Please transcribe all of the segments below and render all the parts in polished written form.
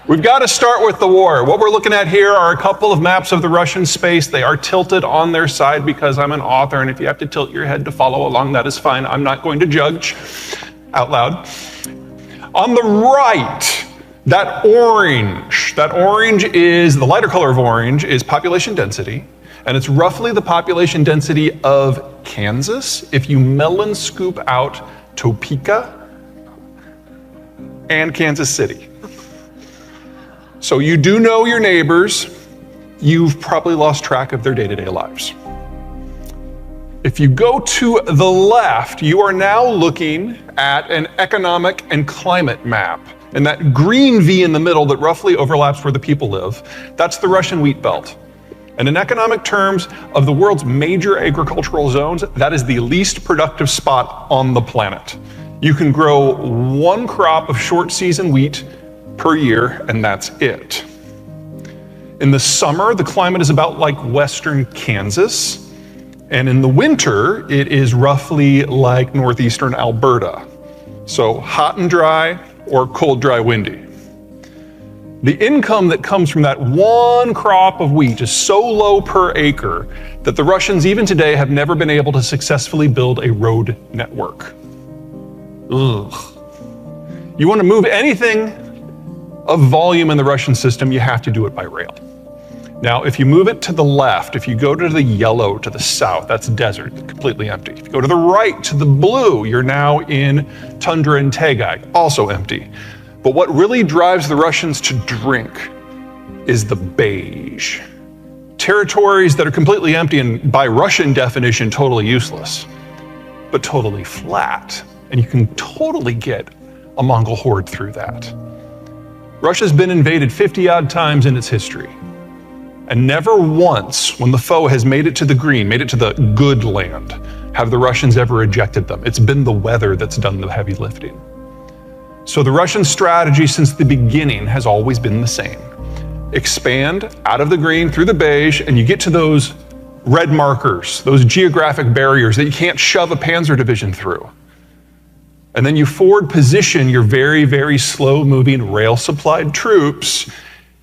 We've got to start with the war. What we're looking at here are a couple of maps of the Russian space. They are tilted on their side because I'm an author, and if you have to tilt your head to follow along, that is fine. I'm not going to judge out loud. On the right, that orange is, the lighter color of orange is population density, and it's roughly the population density of Kansas if you melon scoop out Topeka and Kansas City. So you do know your neighbors. You've probably lost track of their day-to-day lives. If you go to the left, you are now looking at an economic and climate map. And that green V in the middle that roughly overlaps where the people live, that's the Russian wheat belt. And in economic terms of the world's major agricultural zones, that is the least productive spot on the planet. You can grow one crop of short season wheat per year, and that's it. In the summer, the climate is about like western Kansas, and in the winter, it is roughly like northeastern Alberta. So hot and dry, or cold, dry, windy. The income that comes from that one crop of wheat is so low per acre that the Russians, even today, have never been able to successfully build a road network. Ugh. You want to move anything of volume in the Russian system, you have to do it by rail. Now, if you move it to the left, if you go to the yellow to the south, that's desert, completely empty. If you go to the right to the blue, you're now in tundra and taiga, also empty. But what really drives the Russians to drink is the beige. Territories that are completely empty and by Russian definition, totally useless, but totally flat. And you can totally get a Mongol horde through that. Russia's been invaded 50-odd times in its history. And never once, when the foe has made it to the green, made it to the good land, have the Russians ever ejected them. It's been the weather that's done the heavy lifting. So the Russian strategy since the beginning has always been the same. Expand out of the green through the beige, and you get to those red markers, those geographic barriers that you can't shove a panzer division through. And then you forward position your very, very slow-moving rail-supplied troops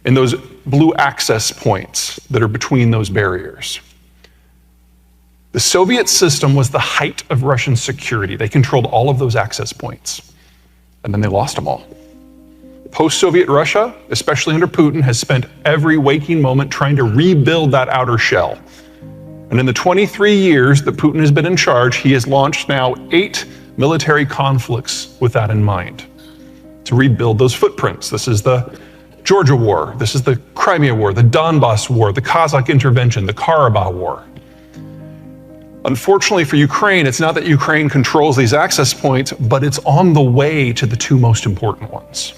in those blue access points that are between those barriers. The Soviet system was the height of Russian security. They controlled all of those access points, and then they lost them all. Post-Soviet Russia, especially under Putin, has spent every waking moment trying to rebuild that outer shell. And in the 23 years that Putin has been in charge, he has launched now 8 military conflicts with that in mind, to rebuild those footprints. This is the Georgia War, this is the Crimea War, the Donbass War, the Kazakh intervention, the Karabakh War. Unfortunately for Ukraine, it's not that Ukraine controls these access points, but it's on the way to the 2 most important ones.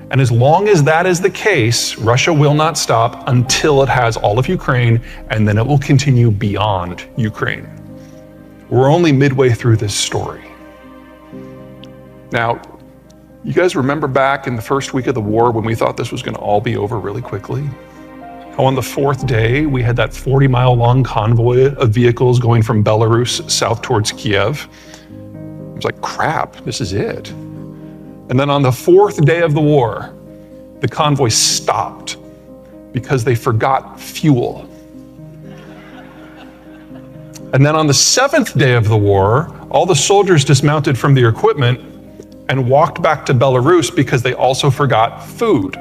And as long as that is the case, Russia will not stop until it has all of Ukraine, and then it will continue beyond Ukraine. We're only midway through this story. Now, you guys remember back in the first week of the war when we thought this was going to all be over really quickly? How on the 4th day, we had that 40-mile-long convoy of vehicles going from Belarus south towards Kiev. It was like, crap, this is it. And then on the 4th day of the war, the convoy stopped because they forgot fuel. And then on the 7th day of the war, all the soldiers dismounted from their equipment and walked back to Belarus because they also forgot food.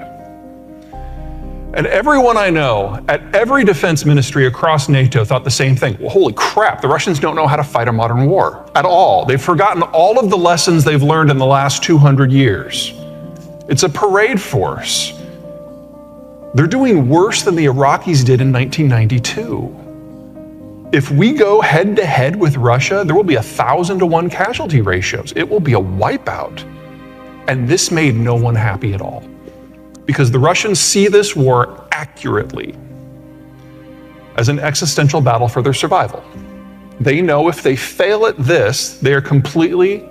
And everyone I know at every defense ministry across NATO thought the same thing. Well, holy crap, the Russians don't know how to fight a modern war at all. They've forgotten all of the lessons they've learned in the last 200 years. It's a parade force. They're doing worse than the Iraqis did in 1992. If we go head to head with Russia, there will be 1,000-to-1 casualty ratios. It will be a wipeout. And this made no one happy at all, because the Russians see this war accurately as an existential battle for their survival. They know if they fail at this, they are completely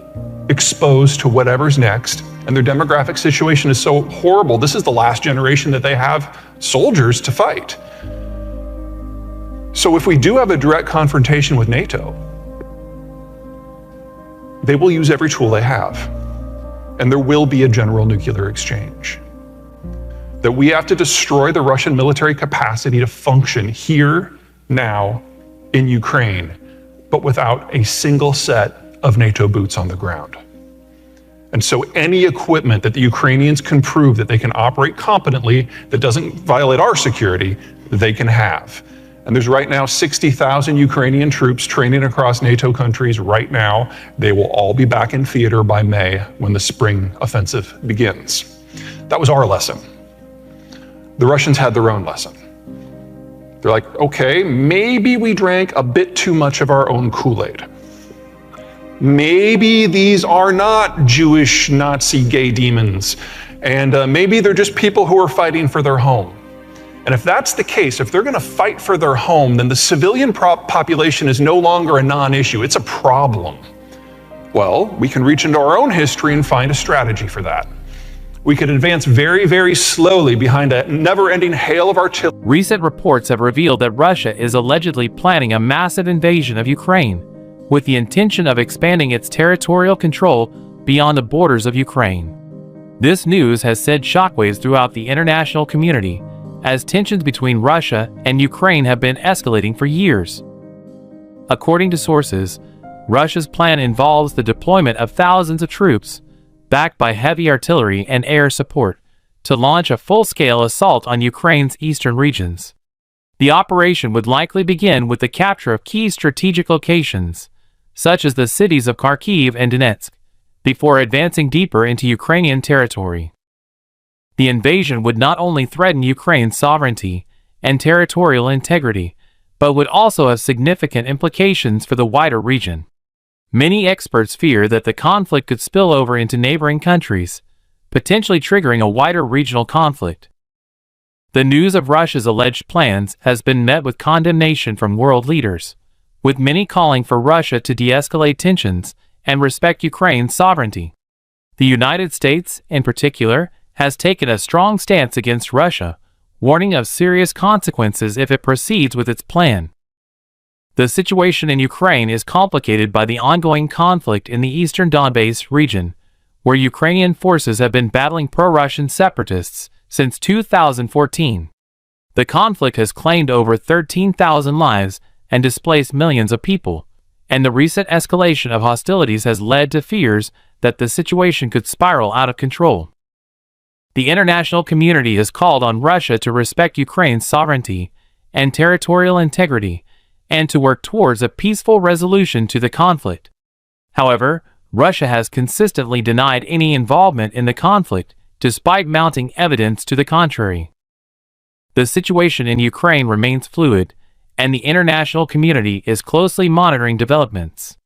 exposed to whatever's next, and their demographic situation is so horrible. This is the last generation that they have soldiers to fight. So if we do have a direct confrontation with NATO, they will use every tool they have, and there will be a general nuclear exchange. that we have to destroy the Russian military capacity to function here, now, in Ukraine, but without a single set of NATO boots on the ground. And so any equipment that the Ukrainians can prove that they can operate competently, that doesn't violate our security, they can have. And there's right now 60,000 Ukrainian troops training across NATO countries right now. They will all be back in theater by May when the spring offensive begins. That was our lesson. The Russians had their own lesson. They're like, okay, maybe we drank a bit too much of our own Kool-Aid. Maybe these are not Jewish Nazi gay demons, and maybe they're just people who are fighting for their home. And if that's the case, if they're going to fight for their home, then the civilian population is no longer a non-issue. It's a problem. Well, we can reach into our own history and find a strategy for that. We could advance very, very slowly behind a never-ending hail of artillery. Recent reports have revealed that Russia is allegedly planning a massive invasion of Ukraine, with the intention of expanding its territorial control beyond the borders of Ukraine. This news has sent shockwaves throughout the international community, as tensions between Russia and Ukraine have been escalating for years. According to sources, Russia's plan involves the deployment of thousands of troops, backed by heavy artillery and air support, to launch a full-scale assault on Ukraine's eastern regions. The operation would likely begin with the capture of key strategic locations, such as the cities of Kharkiv and Donetsk, before advancing deeper into Ukrainian territory. The invasion would not only threaten Ukraine's sovereignty and territorial integrity, but would also have significant implications for the wider region. Many experts fear that the conflict could spill over into neighboring countries, potentially triggering a wider regional conflict. The news of Russia's alleged plans has been met with condemnation from world leaders, with many calling for Russia to de-escalate tensions and respect Ukraine's sovereignty. The United States, in particular, has taken a strong stance against Russia, warning of serious consequences if it proceeds with its plan. The situation in Ukraine is complicated by the ongoing conflict in the eastern Donbass region, where Ukrainian forces have been battling pro-Russian separatists since 2014. The conflict has claimed over 13,000 lives and displaced millions of people, and the recent escalation of hostilities has led to fears that the situation could spiral out of control. The international community has called on Russia to respect Ukraine's sovereignty and territorial integrity, and to work towards a peaceful resolution to the conflict. However, Russia has consistently denied any involvement in the conflict, despite mounting evidence to the contrary. The situation in Ukraine remains fluid, and the international community is closely monitoring developments.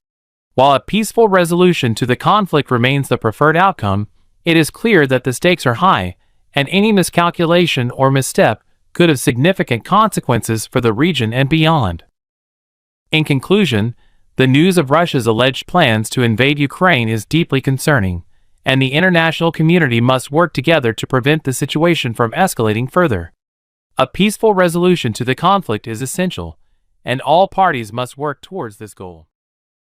While a peaceful resolution to the conflict remains the preferred outcome, it is clear that the stakes are high, and any miscalculation or misstep could have significant consequences for the region and beyond. In conclusion, the news of Russia's alleged plans to invade Ukraine is deeply concerning, and the international community must work together to prevent the situation from escalating further. A peaceful resolution to the conflict is essential, and all parties must work towards this goal.